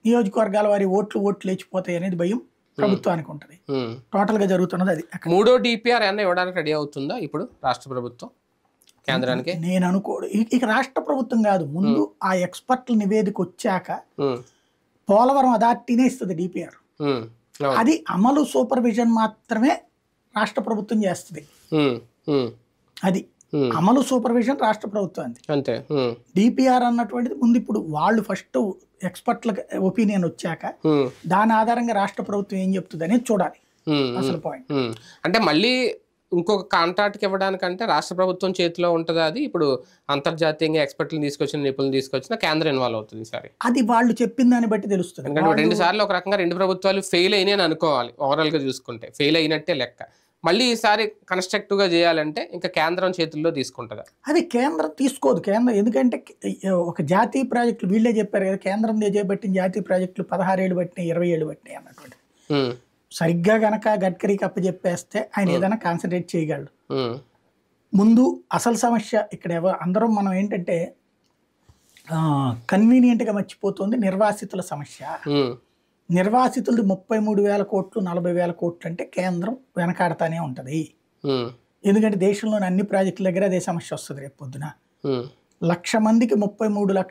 నియోజకవర్గాల వారి ఓట్లు లేచిపోతాయి అనేది భయం ప్రభుత్వానికి ఉంటుంది. టోటల్ గా జరుగుతున్నది అది. మూడో డిపిఆర్ అన్న ఇవ్వడానికి రెడీ అవుతుందా ఇప్పుడు రాష్ట్ర ప్రభుత్వం కేంద్రానికి? నేను అనుకోడు. ఇక రాష్ట్ర ప్రభుత్వం కాదు, ముందు ఆ ఎక్స్పర్ట్ల నివేదిక వచ్చాక పోలవరం అథారిటీనే ఇస్తుంది డిపిఆర్. అది అమలు సూపర్విజన్ మాత్రమే రాష్ట్ర ప్రభుత్వం చేస్తుంది. అది అమలు సూపర్విజన్ రాష్ట్ర ప్రభుత్వానికి అంతే. డిపిఆర్ అన్నటువంటిది ముందు ఇప్పుడు వాళ్ళు ఫస్ట్ ఎక్స్పర్ట్ల ఒపీనియన్ వచ్చాక దాని ఆధారంగా రాష్ట్ర ప్రభుత్వం ఏం చెప్తుంది అనేది చూడాలి అసలు పాయింట్. అంటే మళ్ళీ ఇంకొక కాంట్రాక్ట్కి ఇవ్వడానికంటే రాష్ట్ర ప్రభుత్వం చేతిలో ఉంటుంది. అది ఇప్పుడు అంతర్జాతీయంగా ఎక్స్పర్ట్లను తీసుకొచ్చిన నిపుణులు తీసుకొచ్చిన కేంద్రం ఇన్వాల్వ్ అవుతుంది సరే. అది వాళ్ళు చెప్పిన దాన్ని బట్టి తెలుస్తుంది. ఎందుకంటే 2 సార్లు ఒక రకంగా 2 ప్రభుత్వాలు ఫెయిల్ అయినాయి అని అనుకోవాలి. ఓవరాల్ గా చూసుకుంటే ఫెయిల్ అయినట్టే లెక్క. మళ్ళీ ఈసారి కన్స్ట్రక్టివ్ గా చేయాలంటే ఇంకా కేంద్రం చేతుల్లో తీసుకుంటుందా? అది కేంద్రం తీసుకోదు. కేంద్రం ఎందుకంటే ఒక జాతీయ ప్రాజెక్టులు వీళ్ళే చెప్పారు కదా, కేంద్రం చేపట్టిన జాతీయ ప్రాజెక్టులు 16 ఏళ్ళు పట్టినాయి, 20 ఏళ్ళు పట్టినాయి అన్నటువంటి. సరిగ్గా గనక గడ్కరీకి అప్పచెప్పేస్తే ఆయన ఏదైనా కాన్సన్ట్రేట్ చేయగలడు. ముందు అసలు సమస్య ఇక్కడ అందరం మనం ఏంటంటే కన్వీనియంట్గా మర్చిపోతుంది నిర్వాసితుల సమస్య. నిర్వాసితులది 33,000 కోట్లు 40,000 కోట్లు అంటే కేంద్రం వెనకాడతానే ఉంటుంది. ఎందుకంటే దేశంలోని అన్ని ప్రాజెక్టుల దగ్గర అదే సమస్య వస్తుంది. రేపు పొద్దున 1,00,000 మందికి 33 లక్షల